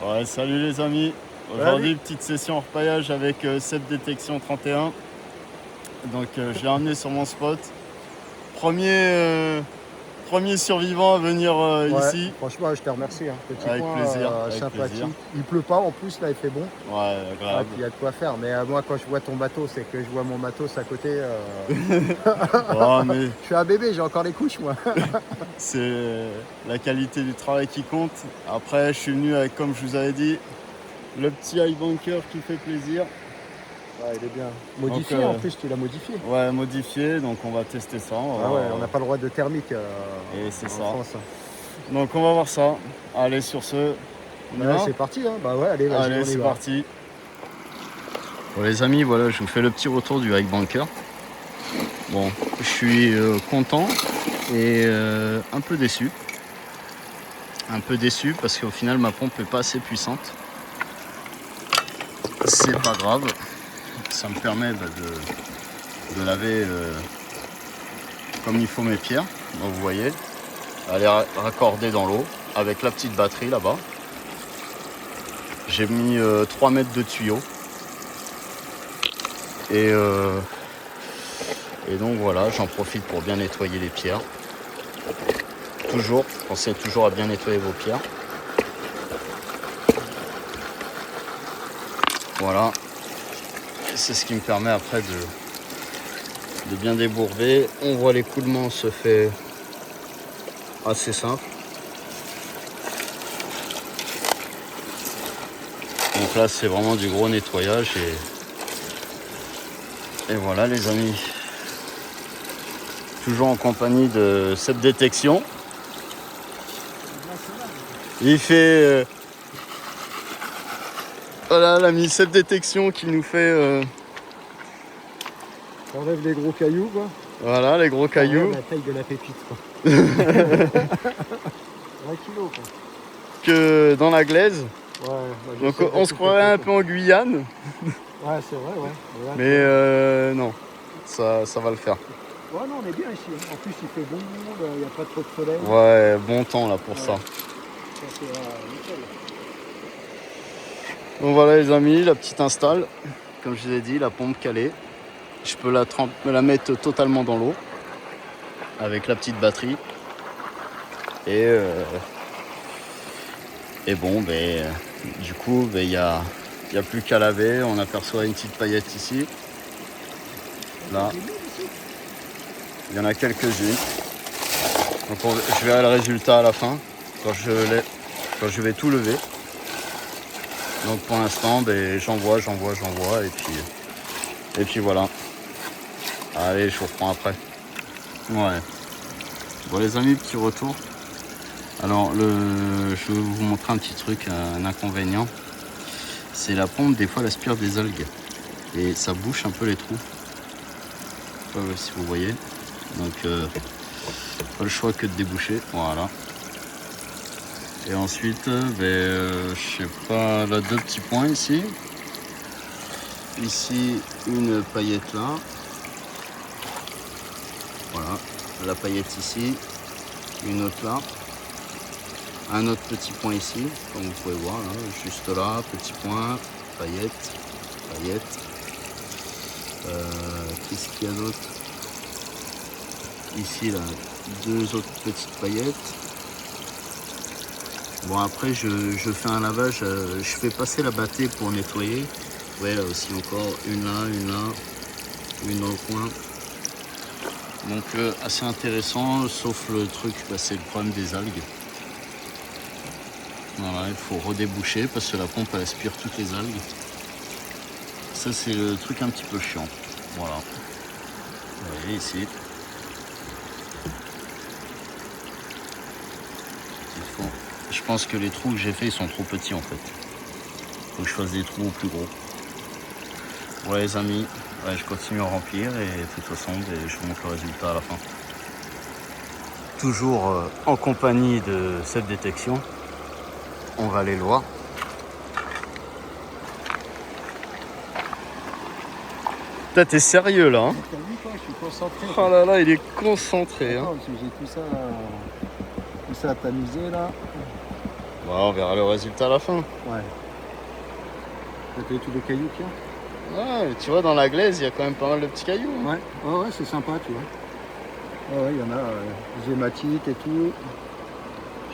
Ouais, salut les amis. Aujourd'hui, petite session repaillage avec Seb Détection 31. Donc, je l'ai emmené sur mon spot. Premier survivant à venir Ouais, ici. franchement, je te remercie. Hein. Petit Avec coin plaisir, avec sympathique. plaisir. Il pleut pas en plus, là, il fait bon. Ouais, Ah, agréable. puis il y a de quoi faire. Mais moi, quand je vois ton bateau, c'est que je vois mon matos à côté. Oh, mais Je suis un bébé, j'ai encore les couches, moi. c'est la qualité du travail qui compte. Après, je suis venu avec, comme je vous avais dit, le petit high bunker qui fait plaisir. Ouais, il est bien. Modifié Donc, en plus, tu l'as modifié. ouais, modifié. Donc, on va tester ça. Ah ouais, on n'a pas le droit de thermique Et c'est en ça. France. Donc, on va voir ça. Allez, sur ce, on y Ouais, va. c'est parti. Hein. Bah ouais, allez, vas-y, Allez, on y c'est va. parti. Bon les amis, voilà, je vous fais le petit retour du hike bunker. Bon, je suis content et un peu déçu. Un peu déçu parce qu'au final ma pompe n'est pas assez puissante. C'est pas grave, ça me permet de laver comme il faut mes pierres. Donc vous voyez, elle est raccordée dans l'eau avec la petite batterie là-bas. J'ai mis 3 mètres de tuyau. Et donc voilà, j'en profite pour bien nettoyer les pierres. Toujours, pensez toujours à bien nettoyer vos pierres. Voilà, c'est ce qui me permet après de bien débourber. On voit l'écoulement se fait assez simple. Donc là c'est vraiment du gros nettoyage et voilà les amis. Toujours en compagnie de Seb Détection. Il fait voilà l'ami Seb Détection qui nous fait T'enlèves les gros cailloux, quoi. voilà les gros cailloux. La taille de la pépite, quoi. 20 kilos, quoi. Que dans la glaise. Ouais, Donc on se croirait un peu en Guyane. Ouais, c'est vrai, ouais. Mais non, ça va le faire. Ouais, non, on est bien ici. En plus, il fait bon, il n'y a pas trop de soleil. Ouais, bon temps là pour ouais. ça. Ça, c'est nickel. Donc voilà les amis, la petite install. Comme je vous ai dit, la pompe calée. Je peux la mettre totalement dans l'eau avec la petite batterie. Et bon, du coup, il n'y a plus qu'à laver. On aperçoit une petite paillette ici. Là, il y en a quelques-unes. Donc je verrai le résultat à la fin, quand je vais tout lever. Donc pour l'instant, j'envoie, et puis voilà. Allez, je vous reprends après. Ouais. Bon les amis, petit retour. Alors je vais vous montrer un petit truc, un inconvénient. C'est la pompe, des fois elle aspire des algues. Et ça bouche un peu les trous. Je sais pas si vous voyez. Donc pas le choix que de déboucher. Voilà. Et ensuite, je sais pas, là 2 petits points ici. Ici, une paillette là. Voilà, la paillette ici. Une autre là. Un autre petit point ici, comme vous pouvez voir, là, juste là, petit point, paillette, paillette. Qu'est-ce qu'il y a d'autre? Ici, là, 2 autres petites paillettes. Bon après je fais un lavage, je fais passer la battée pour nettoyer. Ouais là aussi encore une là, une dans le coin. Donc assez intéressant, sauf le truc, c'est le problème des algues. Voilà, il faut redéboucher parce que la pompe elle aspire toutes les algues. Ça c'est le truc un petit peu chiant. Voilà. Vous voyez ici. Je pense que les trous que j'ai fait ils sont trop petits en fait. Faut que je fasse des trous plus gros. Ouais les amis, je continue à remplir et de toute façon je vous montre le résultat à la fin. Toujours en compagnie de cette détection. On va aller le voir. Putain, t'es sérieux là hein? T'as vu quoi, je suis concentré. Oh là là, il est concentré. Attends, j'ai tout ça à t'amuser là. Bon, on verra le résultat à la fin. Ouais. T'as vu tous les cailloux qu'il y a? Ouais, tu vois, dans la glaise, il y a quand même pas mal de petits cailloux. Ouais, ouais, c'est sympa, tu vois. Ouais, il y en a des hématites et tout.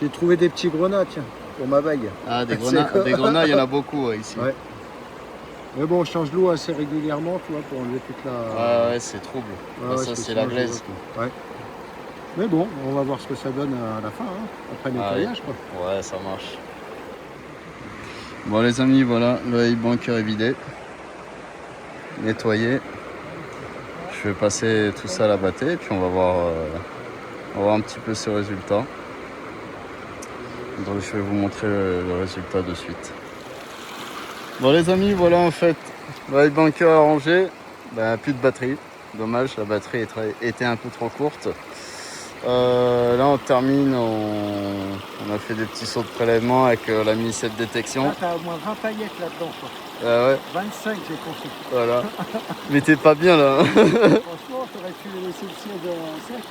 J'ai trouvé des petits grenats, tiens, pour ma bague. Ah, des grenats, il y en a beaucoup ici. Ouais. Mais bon, on change l'eau assez régulièrement, tu vois, pour enlever toute la... Ouais, c'est trouble. Ouais, Ça, c'est la glaise. Ouais. Mais bon, on va voir ce que ça donne à la fin, hein, après le nettoyage, quoi. Ouais, ça marche. Bon, les amis, voilà, le hay bunker est vidé. Nettoyé. Je vais passer tout ça à la battée et puis on va voir un petit peu ce résultat. Donc je vais vous montrer le résultat de suite. Bon les amis, voilà en fait le hay bunker arrangé. Ben, plus de batterie. Dommage, la batterie était un peu trop courte. Là on termine, on a fait des petits sauts de prélèvement avec la mini-set détection. Là t'as au moins 20 paillettes là-dedans, quoi. Ouais. 25 j'ai compris. Voilà. Mais t'es pas bien là. Franchement, t'aurais pu laisser le siège sec.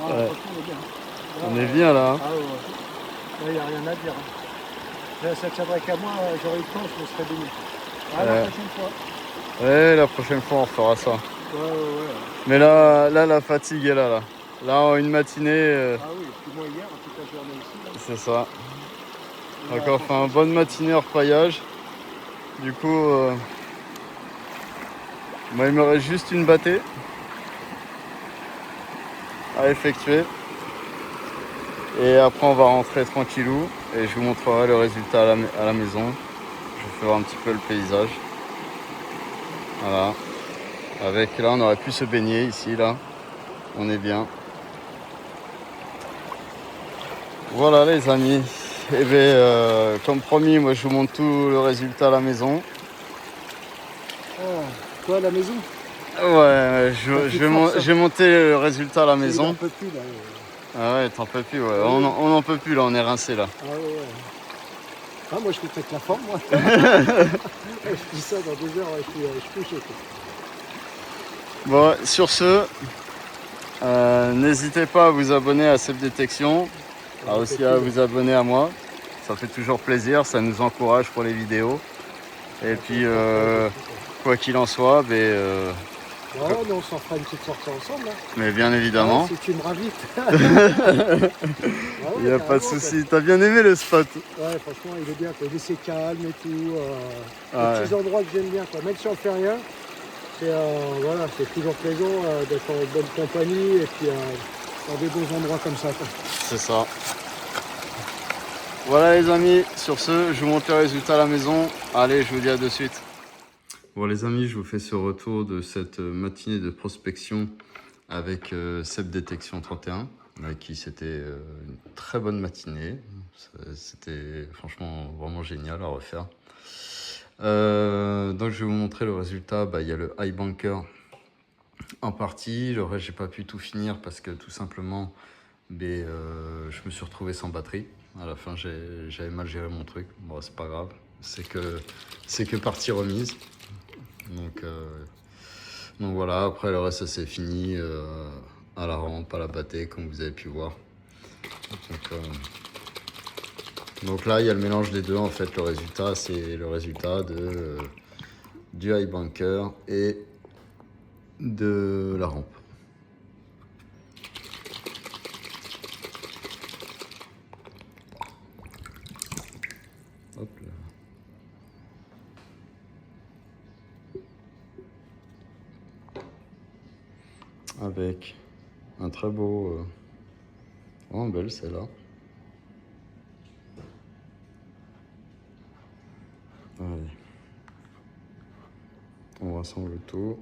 Ah, Ouais. franchement, on est bien. Là, On est bien là. Ah ouais. Là, il n'y a rien à dire. Là, ça tiendrait qu'à moi, j'aurais eu le temps, je me serais baigné. Ah, la prochaine fois. Ouais, la prochaine fois on fera ça. Ouais. Mais là la fatigue est là. Là, une matinée. Ah oui, et puis moi hier, toute la journée ici. C'est ça. Encore fait un bonne matinée hors paillage. Du coup, moi il me reste juste une battée à effectuer. Et après on va rentrer tranquillou et je vous montrerai le résultat à la maison. Je vous fais voir un petit peu le paysage. Voilà. Avec là on aurait pu se baigner ici là. On est bien. Voilà les amis. Et bien comme promis, moi je vous montre tout le résultat à la maison. Oh, toi à la maison? Ouais, j'ai monté le résultat à la maison. J'en peux plus là. Ah ouais, t'en peux plus, ouais. On en peut plus là, on est rincé là. Ah ouais. Ah moi je peux peut-être la forme moi. Je dis ça dans 2 heures, je suis couché. Bon, sur ce, n'hésitez pas à vous abonner à Cep Détection, aussi à vous abonner à moi. Ça fait toujours plaisir, ça nous encourage pour les vidéos. Et puis, quoi qu'il en soit, Ouais, on s'en fera une petite sortie ensemble. Hein. Mais bien évidemment. Ouais, si tu me ravites. Il n'y a pas de souci. T'as bien aimé le spot? Ouais, franchement, il est bien. Il est assez calme et tout. Ah, petits endroits que j'aime bien. Quoi. Même si on fait rien, c'est toujours plaisant d'être en bonne compagnie et puis dans des bons endroits comme ça. C'est ça. Voilà les amis, sur ce, je vous montre le résultat à la maison. Allez, je vous dis à de suite. Bon les amis, je vous fais ce retour de cette matinée de prospection avec Cep Détection 31, avec qui c'était une très bonne matinée. C'était franchement vraiment génial à refaire. Donc je vais vous montrer le résultat. Il y a le hay bunker en partie, le reste j'ai pas pu tout finir parce que tout simplement je me suis retrouvé sans batterie. À la fin j'avais mal géré mon truc. Bon c'est pas grave, c'est que partie remise. Donc voilà, après le reste ça c'est fini à la rampe, à la battée comme vous avez pu voir. Donc là il y a le mélange des deux en fait. Le résultat c'est le résultat du hay bunker et de la rampe. Hop là. Avec un très beau, vraiment belle celle-là. Allez. On rassemble le tout.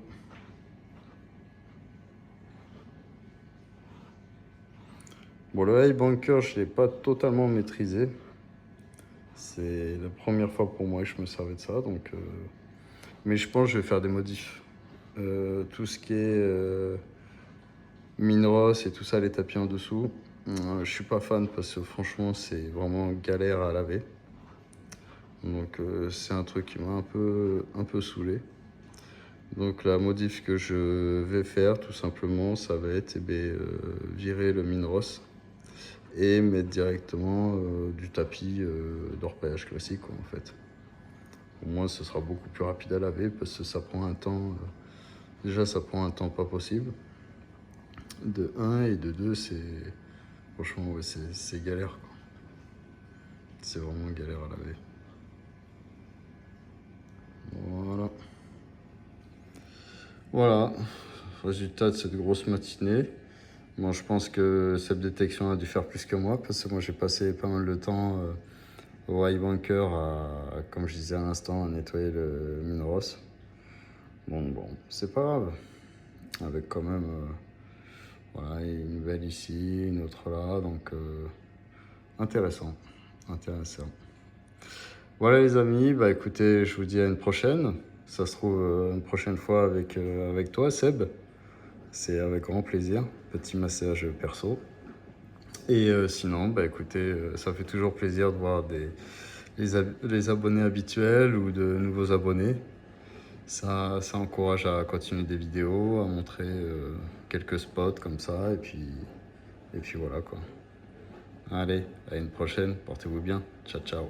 Bon, le hay bunker, je ne l'ai pas totalement maîtrisé. C'est la première fois pour moi que je me servais de ça. Donc, mais je pense que je vais faire des modifs. Tout ce qui est Minros et tout ça, les tapis en dessous. Je suis pas fan parce que franchement, c'est vraiment galère à laver. Donc, c'est un truc qui m'a un peu saoulé. Donc, la modif que je vais faire, tout simplement, ça va être virer le Minros et mettre directement du tapis d'orpaillage classique quoi, en fait. Au moins ce sera beaucoup plus rapide à laver parce que ça prend un temps, déjà ça prend un temps pas possible, de 1 et de 2 c'est, franchement ouais, c'est galère quoi. C'est vraiment galère à laver. Voilà. Voilà, résultat de cette grosse matinée. Bon, je pense que cette détection a dû faire plus que moi parce que moi j'ai passé pas mal de temps au high bunker comme je disais à l'instant, à nettoyer le Mineros. Bon, c'est pas grave. Avec quand même, voilà, une nouvelle ici, une autre là, donc intéressant. Voilà les amis, bah écoutez, je vous dis à une prochaine. Ça se trouve une prochaine fois avec toi, Seb. C'est avec grand plaisir, petit massage perso. Et sinon, bah écoutez, ça fait toujours plaisir de voir les abonnés habituels ou de nouveaux abonnés. Ça encourage à continuer des vidéos, à montrer quelques spots comme ça, et puis voilà quoi. Allez, à une prochaine, portez-vous bien, ciao ciao.